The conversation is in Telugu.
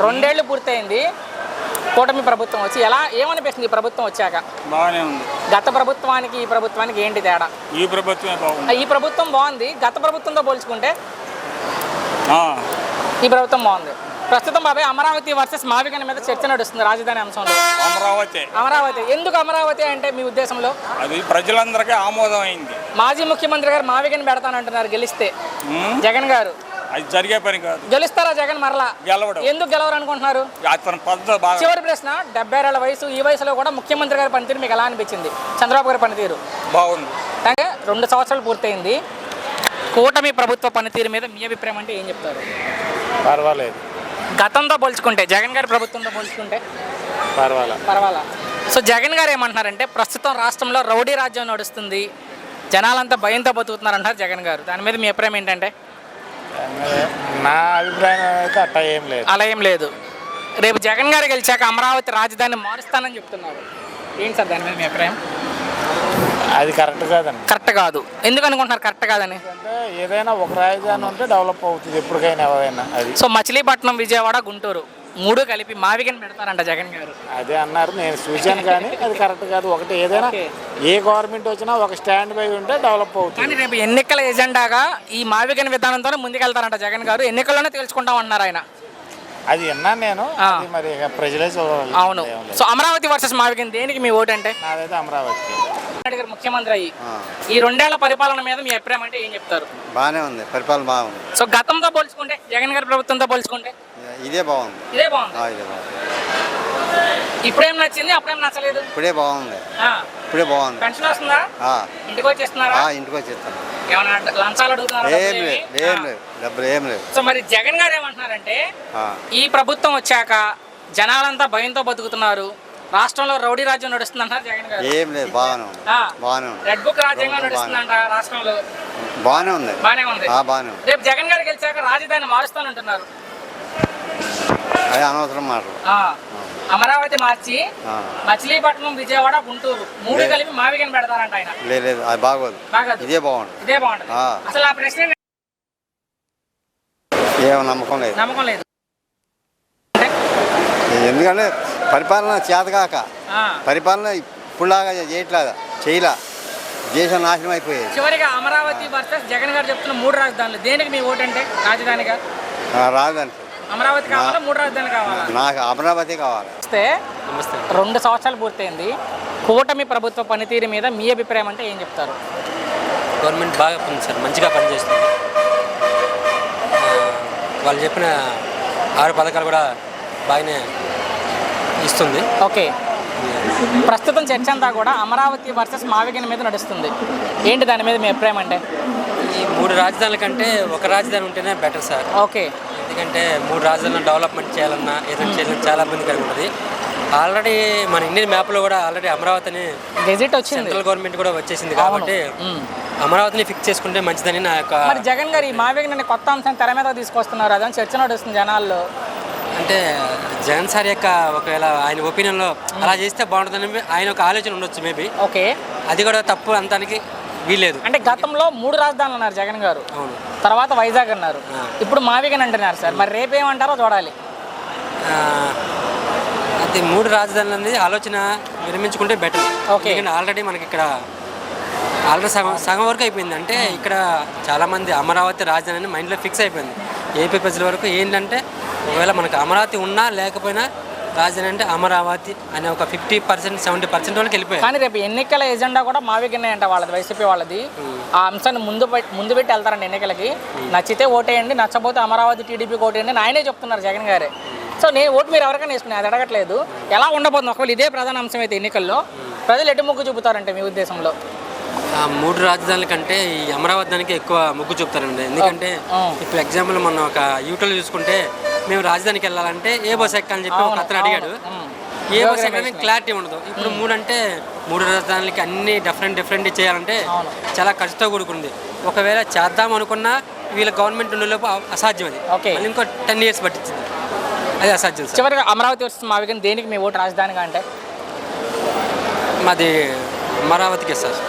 రెండేళ్లు పూర్తయింది కూటమి ప్రభుత్వం వచ్చి. ఏమనిపిస్తుంది ఈ ప్రభుత్వం వచ్చాక? బాగానే ఉంది. గత ప్రభుత్వానికి ఈ ప్రభుత్వానికి ఏంటి తేడా? ఈ ప్రభుత్వమే బాగుంది. ఈ ప్రభుత్వం బాగుంది. గత ప్రభుత్వంతో పోల్చుకుంటే ఈ ప్రభుత్వం బాగుంది. ప్రస్తుతం బాబాయ్ అమరావతి వర్సెస్ మావిగన్ మీద చర్చ నడుస్తుంది రాజధాని అంశంలో. అమరావతి ఎందుకు అమరావతి అంటే మీ ఉద్దేశంలో? అది ప్రజలందరికీ ఆమోదం అయింది. మాజీ ముఖ్యమంత్రి గారు మావిగన్ పెడతానంటున్నారు గెలిస్తే. జగన్ గారు అది జరిగే పని కాదు. గెలుస్తారా జగన్ మరలా? గెలవడం. ఎందుకు గెలవరు అనుకుంటున్నారు? చివరి ప్రశ్న, 70 ఏళ్ల వయసు, ఈ వయసులో కూడా ముఖ్యమంత్రి గారి పనితీరు మీకు ఎలా అనిపించింది? చంద్రబాబు గారి పనితీరు బాగుంది. అంటే 2 సంవత్సరాలు పూర్తయింది. కూటమి ప్రభుత్వ పనితీరు మీద మీ అభిప్రాయం అంటే ఏం చెప్తారు? పర్వాలేదు. గతంతో పోల్చుకుంటే, జగన్ గారి ప్రభుత్వంతో పోల్చుకుంటే పర్వాలా. సో జగన్ గారు ఏమంటున్నారంటే ప్రస్తుతం రాష్ట్రంలో రౌడీ రాజ్యం నడుస్తుంది, జనాలంతా భయంతో బతుకుతున్నారు అంటారు జగన్ గారు. దాని మీద మీ అభిప్రాయం ఏంటంటే? నా అభిప్రాయం అయితే అలా ఏం లేదు. రేపు జగన్ గారు గెలిచాక అమరావతి రాజధాని మారుస్తానని చెప్తున్నారు. ఏంటి సార్ దాని మీద మీ అభిప్రాయం? అది కరెక్ట్ కాదండి. కరెక్ట్ కాదు. ఎందుకు అనుకుంటున్నారు కరెక్ట్ కాదని? అంటే ఏదైనా ఒక రాజధాని ఉంటే డెవలప్ అవుతుంది ఎప్పటికైనా ఎవరైనా. అది సో మచిలీపట్నం, విజయవాడ, గుంటూరు 3 కలిపి మావిగన్ పెడతారంట జగన్ గారు. అదే అన్నారు, నేను చూశాను. కానీ అది కరెక్ట్ కాదు. ఒకటి ఏదైనా ఏ గవర్నమెంట్ వచ్చినా ఒక స్టాండ్ బై ఉంటే డెవలప్ అవుతుంది. కానీ రేపు ఎన్నికల ఎజెండాగా ఈ మావిగన్ విధానంతోనే ముందుకెళ్తారంట జగన్ గారు. ఎన్నికల్లోనే తెలుసుకుంటామన్నారు ఆయన. అది విన్నాను నేను. మరి ప్రజలే చూడాలి. అవును. సో అమరావతి వర్సెస్ మావిగన్ దేనికి మీ ఓటు అంటే? నాదైతే అమరావతికి. ముఖ్యమంత్రి అయ్యి ఈ 2 ఏళ్ల పరిపాలన మీద మీ అభిప్రాయం అంటే ఏం చెప్తారు? బాగానే ఉంది, పరిపాలన బాగుంది. సో గతంతో పోల్చుకుంటే, జగన్ గారి ప్రభుత్వంతో పోల్చుకుంటే ఇదే బాగుంది. ఇప్పుడేం నచ్చింది, అప్పుడేం నచ్చలేదు? ఇప్పుడే బాగుంది. పెన్షన్ వస్తుందా? ఇంటికి వచ్చేస్తున్నారా? ఇంటికి వచ్చేస్తాను. ఏమన్నా లంచాలు అడుగుతున్నారా? డబ్బులు ఏం లేదు. సో మరి జగన్ గారు ఏమంటున్నారంటే ఈ ప్రభుత్వం వచ్చాక జనాలంతా భయంతో బతుకుతున్నారు, రాష్ట్రంలో రౌడీ రాజ్యం నడుస్తుంది అంటారు జగన్ గారు. ఏం లేదు, బాగానే ఉంది. రెడ్ బుక్ రాజ్యంగా నడుస్తుందంట రాష్ట్రంలో. బాగానే ఉంది. రేపు జగన్ గారు గెలిచాక రాజధాని మారుస్తానంటున్నారు. అది అనవసరం మాట. అమరావతి మార్చి మచిలీపట్నం, విజయవాడ, గుంటూరు 3 కలిపి మావిగన్ పెడతారంట ఆయన. లేదు, అది బాగోదు. ఇదే బాగుంటుంది. అసలు ఆ ప్రశ్న ఏమో నమ్మకం లేదు. ఎందుకంటే పరిపాలన చేతగాక, పరిపాలన ఇప్పుడులాగా చేయలా, దేశం నాశనం అయిపోయేది. చివరిగా అమరావతి వర్సెస్ జగన్ గారు చెప్తున్న 3 రాజధానులు దేనికి మీ ఓటు అంటే? రాజధానిగా రాజధాని అమరావతి కావాలా, 3 రాజధాని కావాలా? నాకు అమరావతి కావాలి. 2 సంవత్సరాలు పూర్తయింది. కూటమి ప్రభుత్వ పనితీరు మీద మీ అభిప్రాయం అంటే ఏం చెప్తారు? గవర్నమెంట్ బాగా ఉంది సార్, మంచిగా పనిచేస్తుంది. వాళ్ళు చెప్పిన 6 పథకాలు కూడా బాగానే ఇస్తుంది. ఓకే. ప్రస్తుతం చర్చ అంతా కూడా అమరావతి వర్సెస్ మావిగన్ మీద నడుస్తుంది. ఏంటి దాని మీద మీ అభిప్రాయం అంటే? ఈ 3 రాజధానుల కంటే ఒక రాజధాని ఉంటేనే బెటర్ సార్. ఓకే. ఎందుకంటే 3 రాజధానులను డెవలప్మెంట్ చేయాలన్నా ఏదైనా చేయాలన్నా చాలా ఇబ్బందికరంగా ఉంటుంది. ఆల్రెడీ మన ఇండియన్ మ్యాప్లో కూడా ఆల్రెడీ అమరావతిని గెజిట్ వచ్చింది, సెంట్రల్ గవర్నమెంట్ కూడా వచ్చేసింది. కాబట్టి అమరావతిని ఫిక్స్ చేసుకుంటే మంచిదని నా యొక్క. మరి జగన్ గారు ఈ మావిగన్ కొత్త అంశం తెర మీద తీసుకొస్తున్నారు, అదని చర్చ నడుస్తుంది జనాల్లో. అంటే జగన్ సార్ యొక్క ఒకవేళ ఆయన ఒపీనియన్లో అలా చేస్తే బాగుంటుందని ఆయన ఒక ఆలోచన ఉండొచ్చు మేబీ. ఓకే. అది కూడా తప్పు అంతానికి వీలేదు. అంటే గతంలో 3 రాజధానులు అన్నారు జగన్ గారు. అవును. తర్వాత వైజాగ్ అన్నారు, ఇప్పుడు మావిగన్ అంటున్నారు సార్. మరి రేపేమంటారో చూడాలి. అది 3 రాజధానులు అనేది ఆలోచన విరమించుకుంటే బెటర్. ఓకే. ఆల్రెడీ మనకి ఇక్కడ సగం వరకు అయిపోయింది. అంటే ఇక్కడ చాలామంది అమరావతి రాజధాని అని మైండ్లో ఫిక్స్ అయిపోయింది. ఏపీ ప్రజల వరకు ఏంటంటే ఒకవేళ మనకు అమరావతి ఉన్నా లేకపోయినా రాజధాని అంటే అమరావతి అనే ఒక 50% 70% వాళ్ళకి వెళ్ళిపోయాయి. కానీ రేపు ఎన్నికల ఎజెండా కూడా మావిగన్ అంట వాళ్ళది, వైసీపీ వాళ్ళది. ఆ అంశాన్ని ముందు పెట్టి వెళ్తారండి ఎన్నికలకి. నచ్చితే ఓటేయండి, నచ్చబోతే అమరావతి టీడీపీకి ఓటేయండి అని ఆయనే చెప్తున్నారు జగన్ గారే. సో నేను ఓటు మీరు ఎవరికైనా వేసుకుని అది అడగట్లేదు. ఎలా ఉండబోతుంది ఒకవేళ ఇదే ప్రధాన అంశం అయితే ఎన్నికల్లో? ప్రజలు ఎటు మొగ్గు చూపుతారంటే మీ ఉద్దేశంలో? 3 రాజధానుల కంటే ఈ అమరావతి దానికి ఎక్కువ మొగ్గు చూపుతారండి. ఎందుకంటే ఇప్పుడు ఎగ్జాంపుల్ మనం ఒక యూట్యూబ్లో చూసుకుంటే మేము రాజధానికి వెళ్ళాలంటే ఏ బస్ ఎక్కాలని చెప్పి ఒక అతను అడిగాడు. ఏ బస్ ఎక్కాలని క్లారిటీ ఉండదు. ఇప్పుడు 3 అంటే 3 రాజధానులకి అన్ని డిఫరెంట్ చేయాలంటే చాలా ఖర్చుతో కూడుకుంది. ఒకవేళ చేద్దాం అనుకున్నా వీళ్ళ గవర్నమెంట్ ఉండేలోపు అసాధ్యం. అది ఇంకో 10 years పట్టించింది. అది అసాధ్యం. చివరిగా అమరావతి వస్తుంది మావిగన్ దేనికి మీ ఓటు రాజధానిగా అంటే? మాది అమరావతికే సార్.